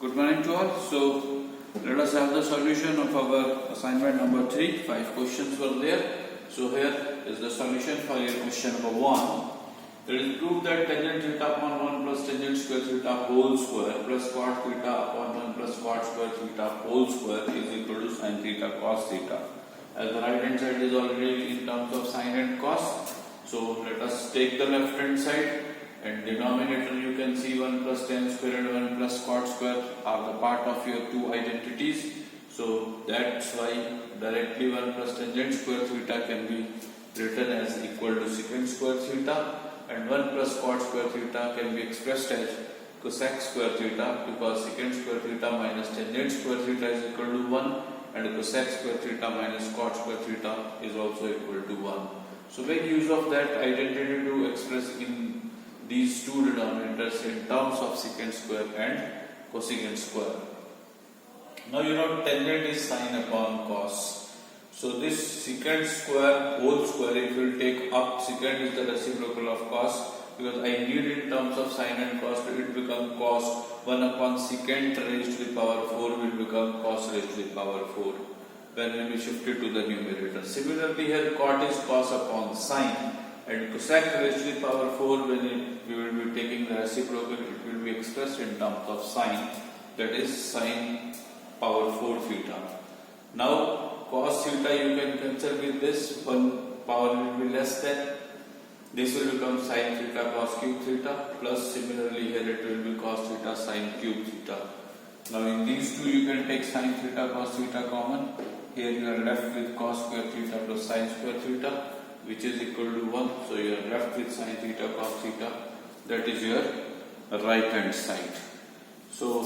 Good morning to all. So let us have the solution of our assignment number 3. 5 questions were there. So here is the solution for your question number 1. It is proved that tangent theta upon 1 plus tangent square theta whole square plus cot theta upon 1 plus cot square theta whole square is equal to sin theta cos theta. As the right hand side is already in terms of sin and cos, so let us take the left hand side. And denominator you can see 1 plus tan square and 1 plus cot square are the part of your two identities. So that's why directly 1 plus tangent square theta can be written as equal to secant square theta, and 1 plus cot square theta can be expressed as cosec square theta, because secant square theta minus tangent square theta is equal to 1 and cosec square theta minus cot square theta is also equal to 1. So make use of that identity to express in these two denominators in terms of secant square and cosecant square. Now you know tangent is sin upon cos. So this secant square whole square, if you will take up, secant is the reciprocal of cos, because I need in terms of sin and cos, it will become cos 1 upon secant raised to the power 4 will become cos raised to the power 4 when will be shifted to the numerator. Similarly here cot is cos upon sin, and cosec raised to the power 4 when we will be taking the reciprocal, it will be expressed in terms of sin, that is sin power 4 theta. Now cos theta you can cancel with this, one power will be less than, this will become sin theta cos cube theta, plus similarly here it will be cos theta sin cube theta. Now in these two you can take sin theta cos theta common, here you are left with cos square theta plus sin square theta, which is equal to 1. So you are left with sin theta cos theta, that is your right hand side. So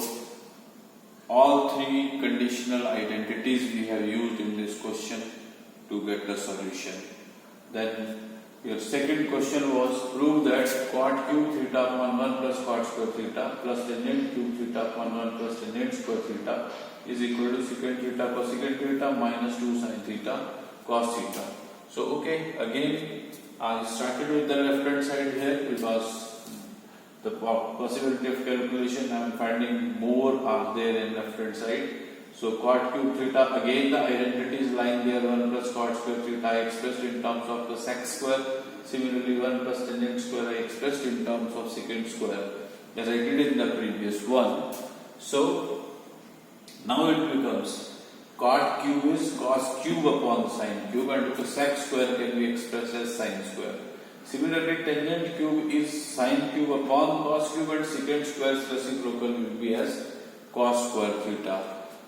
all three conditional identities we have used in this question to get the solution. Then your second question was prove that cot cube theta upon 1 plus cot square theta plus tangent cube theta upon 1 plus tangent square theta is equal to secant theta cosecant theta minus 2 sin theta cos theta. So okay, again I started with the left hand side here because the possibility of calculation I am finding more are there in left hand side. So cot cube theta, again the identity is lying there, 1 plus cot square theta I expressed in terms of the sec square. Similarly 1 plus tangent square I expressed in terms of secant square as I did in the previous one. So now it becomes cot cube is cos cube upon sin cube, and cosec square can be expressed as sin square. Similarly tangent cube is sin cube upon cos cube, and secant square's reciprocal will be as cos square theta.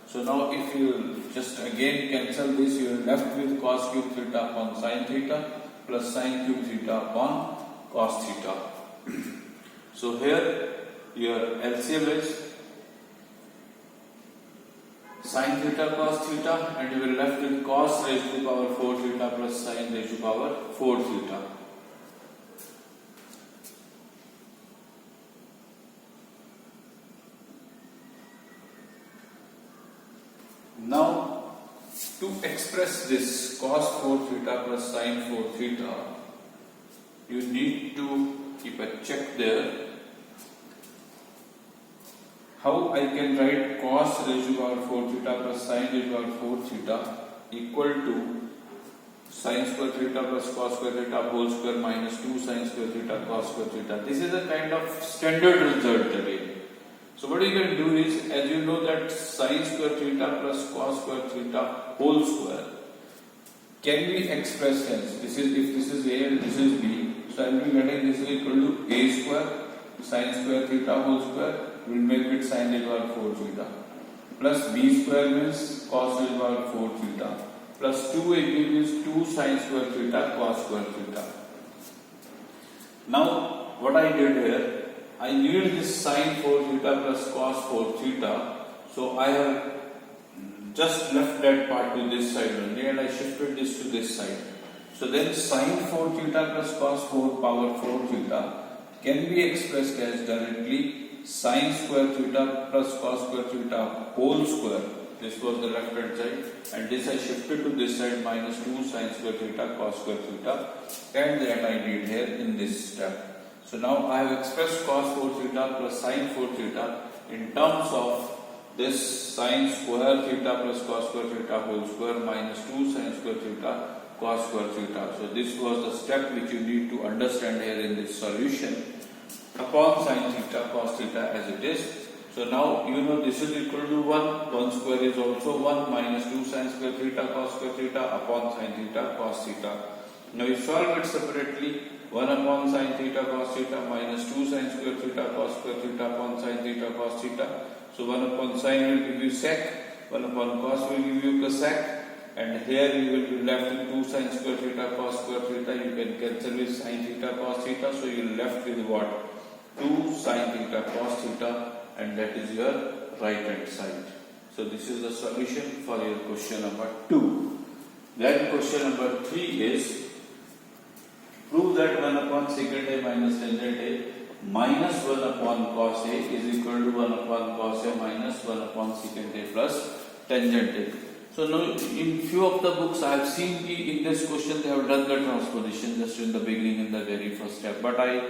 So now if you just again cancel this, you are left with cos cube theta upon sin theta plus sin cube theta upon cos theta. So here your LCM is sin theta cos theta, and you will left with cos raised to the power 4 theta plus sin raised to the power 4 theta. Now to express this cos 4 theta plus sin 4 theta, you need to keep a check there. How I can write cos raised to the power 4 theta plus sin raised to the power 4 theta equal to sin square theta plus cos square theta whole square minus 2 sin square theta cos square theta. This is a kind of standard result again. So what you can do is, as you know that sin square theta plus cos square theta whole square can be expressed as, this is, if this is A and this is B, so I will be getting this is equal to A square sin square theta whole square, will make it sin raised to the power 4 theta, plus B square means cos raised to the power 4 theta, plus 2AB means 2 sin square theta cos square theta. Now what I did here, I needed this sin 4 theta plus cos 4 theta, so I have just left that part to this side only and I shifted this to this side. So then sin 4 theta plus cos 4 power 4 theta can be expressed as directly sin square theta plus cos square theta whole square. This was the left hand side, and this I shifted to this side minus 2 sin square theta cos square theta, and that I did here in this step. So now I have expressed cos 4 theta plus sin 4 theta in terms of this sin square theta plus cos square theta whole square minus 2 sin square theta cos square theta. So this was the step which you need to understand here in this solution upon sin theta cos theta as it is. So now you know this is equal to 1, 1 square is also 1 minus 2 sin square theta cos square theta upon sin theta cos theta. Now you solve it separately, 1 upon sin theta cos theta minus 2 sin square theta cos square theta upon sin theta cos theta. So 1 upon sin will give you sec, 1 upon cos will give you cosec, and here you will be left with 2 sin square theta cos square theta. You can cancel with sin theta cos theta, so you will left with what? 2 sin theta cos theta, and that is your right hand side. So this is the solution for your question number 2. Then question number 3 is prove that 1 upon secant A minus tangent A minus 1 upon cos A is equal to 1 upon cos A minus 1 upon secant A plus tangent A. So now in few of the books I have seen in this question they have done the transposition just in the beginning in the very first step, but I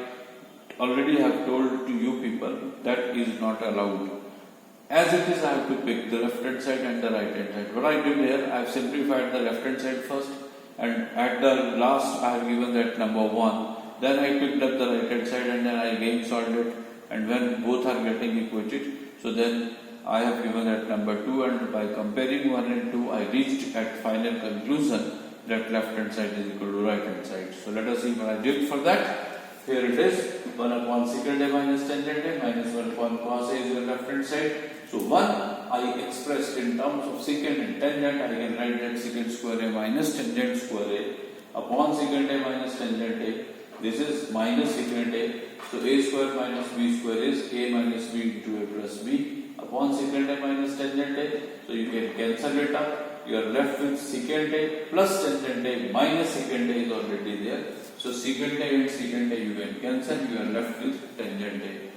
already have told to you people that is not allowed. As it is, I have to pick the left hand side and the right hand side. What I did here, I have simplified the left hand side first, and at the last I have given that number 1. Then I picked up the right hand side and then I again solved it, and when both are getting equated, so then I have given that number 2, and by comparing 1 and 2 I reached at final conclusion that left hand side is equal to right hand side. So let us see what I did for that. Here it is, 1 upon secant A minus tangent A minus 1 upon cos A is your left hand side. So 1 I expressed in terms of secant and tangent. I can write that secant square A minus tangent square A upon secant A minus tangent A. This is minus secant A. So A square minus B square is A minus B into A plus B upon secant A minus tangent A. So you can cancel it up. You are left with secant A plus tangent A minus secant A is already there. So secant A and secant A you can cancel. You are left with tangent A.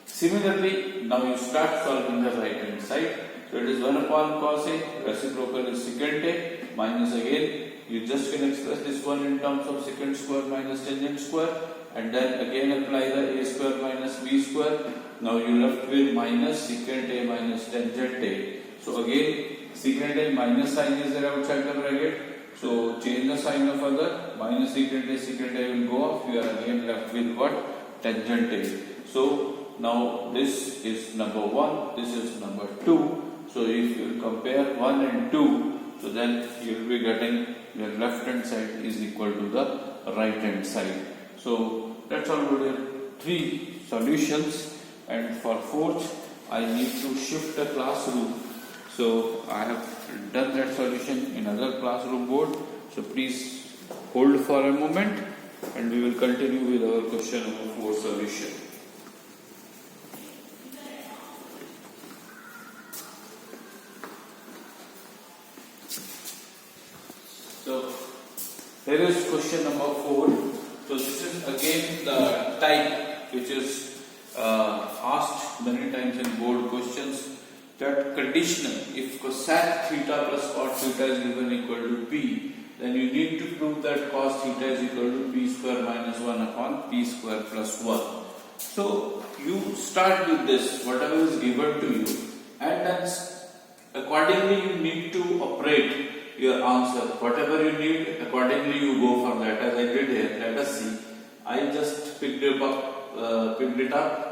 Similarly, now you start solving the right hand side. So it is 1 upon cos A, reciprocal is secant A, minus again, you just can express this one in terms of secant square minus tangent square, and then again apply the A square minus B square. Now you left with minus secant A minus tangent A. So again, secant A minus sign is there outside the bracket. So change the sign of other, minus secant A will go off. You are again left with what? Tangent A. So now this is number 1, this is number 2. So if you compare 1 and 2, so then you will be getting your left hand side is equal to the right hand side. So that's all about your 3 solutions, and for 4th I need to shift the classroom. So I have done that solution in other classroom board. So please hold for a moment and we will continue with our question number 4 solution. So here is question number 4. So this is again the type which is asked many times in board questions, that conditional, if cosec theta plus cot theta is given equal to p, then you need to prove that cos theta is equal to p square minus 1 upon p square plus 1. So you start with this, whatever is given to you, and then accordingly you need to operate your answer. Whatever you need, accordingly you go for that. As I did here, let us see. I just picked it up,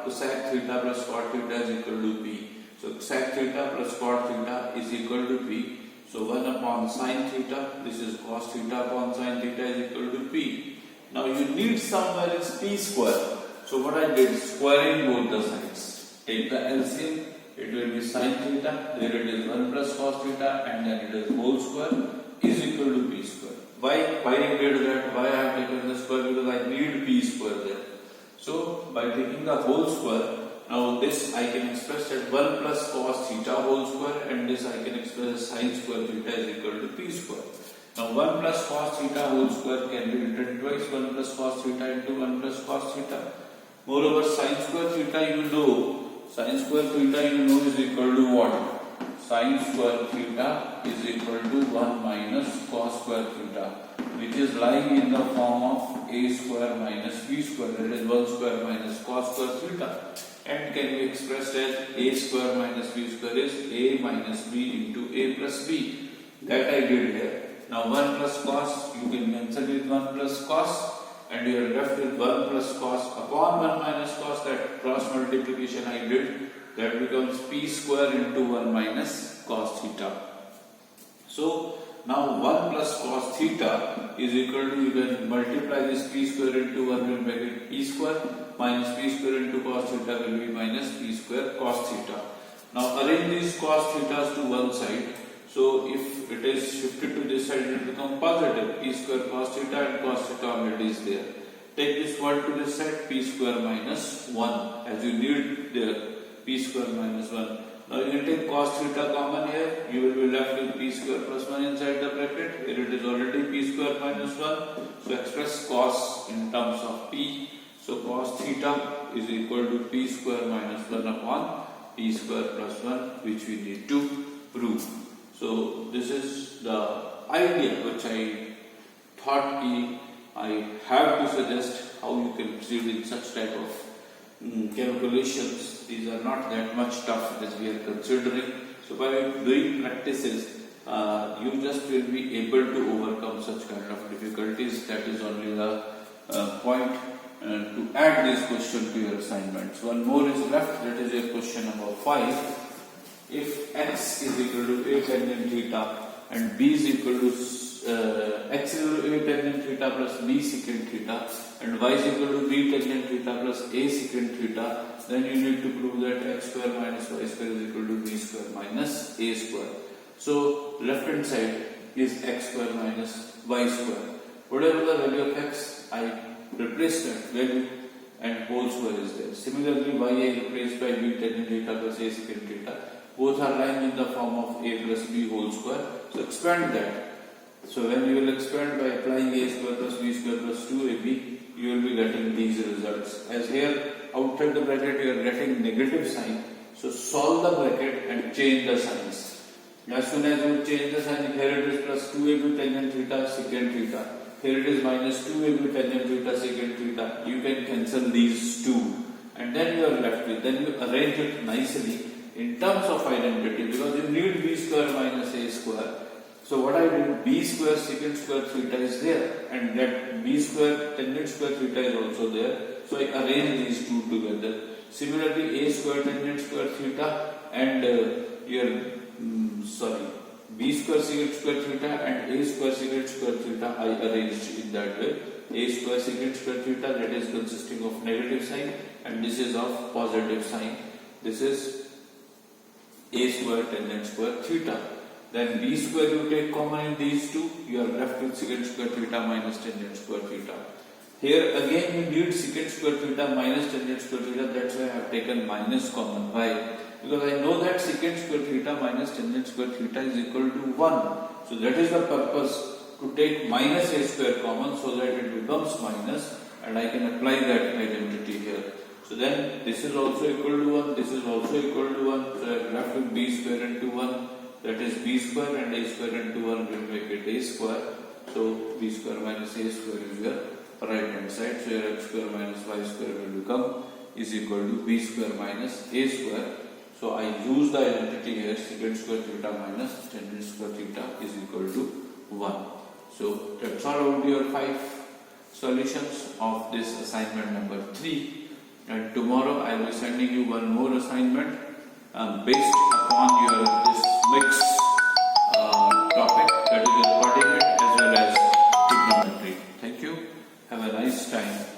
cosec theta plus cot theta is equal to p. So sec theta plus cot theta is equal to p. So 1 upon sin theta, this is cos theta upon sin theta is equal to p. Now you need somewhere is p square. So what I did, squaring both the sides. Take the LCM, it will be sin theta, there it is 1 plus cos theta, and then it is whole square is equal to p square. Why I did that? Why I have taken the square? Because I need p square there. So by taking the whole square, now this I can express at 1 plus cos theta whole square, and this I can express as sin square theta is equal to p square. Now 1 plus cos theta whole square can be written twice, 1 plus cos theta into 1 plus cos theta. Moreover, sin square theta you know is equal to what? Sin square theta is equal to 1 minus cos square theta, which is lying in the form of a square minus b square, that is 1 square minus cos square theta. and can be expressed as a square minus b square is a minus b into a plus b. That I did here. Now 1 plus cos, you can cancel with 1 plus cos, and you are left with 1 plus cos upon 1 minus cos. That cross multiplication I did, that becomes p square into 1 minus cos theta. So now 1 plus cos theta is equal to, you can multiply this p square into 1 will make it p square minus p square into cos theta will be minus p square cos theta. Now arrange these cos thetas to one side. So if it is shifted to this side, it will become positive. P square cos theta and cos theta already is there. Take this 1 to this side, p square minus 1, as you need there, p square minus 1. Now you can take cos theta common here, you will be left with p square plus 1 inside the bracket. Here it is already p square minus 1. So express cos in terms of p. So cos theta is equal to p square minus 1 upon p square plus 1, which we need to prove. So this is the idea which I thought I have to suggest how you can proceed in such type of calculations. These are not that much tough as we are considering. So by doing practices, you just will be able to overcome such kind of difficulties. That is only the point to add this question to your assignments. One more is left, that is your question number 5. If x is equal to a tangent theta and b is equal to x is equal to a tangent theta plus b secant theta and y is equal to b tangent theta plus a secant theta, then you need to prove that x square minus y square is equal to b square minus a square. So left hand side is x square minus y square. Whatever the value of x, I replace that value and whole square is there. Similarly, y is replaced by b tangent theta plus a secant theta. Both are lying in the form of a plus b whole square. So expand that. So when you will expand by applying a square plus b square plus 2ab, you will be getting these results. As here outside the bracket you are getting negative sign. So solve the bracket and change the signs. As soon as you change the sign, here it is plus 2ab tangent theta secant theta. Here it is minus 2ab tangent theta secant theta. You can cancel these two. And then you are left with, then you arrange it nicely in terms of identity, because you need b square minus a square. So what I did, b square secant square theta is there, and that b square tangent square theta is also there. So I arrange these two together. Similarly, a square tangent square theta and b square secant square theta and a square secant square theta I arranged in that way. A square secant square theta, that is consisting of negative sign, and this is of positive sign. This is a square tangent square theta. Then b square you take common in these two, you are left with secant square theta minus tangent square theta. Here again you need secant square theta minus tangent square theta, that's why I have taken minus common. Why? Because I know that secant square theta minus tangent square theta is equal to 1. So that is the purpose, to take minus a square common so that it becomes minus, and I can apply that identity here. So then this is also equal to 1, this is also equal to 1, so I have left with b square into 1, that is b square, and a square into 1 will make it a square. So b square minus a square is your right hand side, so your x square minus y square will become is equal to b square minus a square. So I use the identity here, secant square theta minus tangent square theta is equal to 1. So that's all about your 5 solutions of this assignment number 3. And tomorrow I will be sending you one more assignment based upon your this mixed topic, that is your coordinate as well as trigonometry. Thank you. Have a nice time.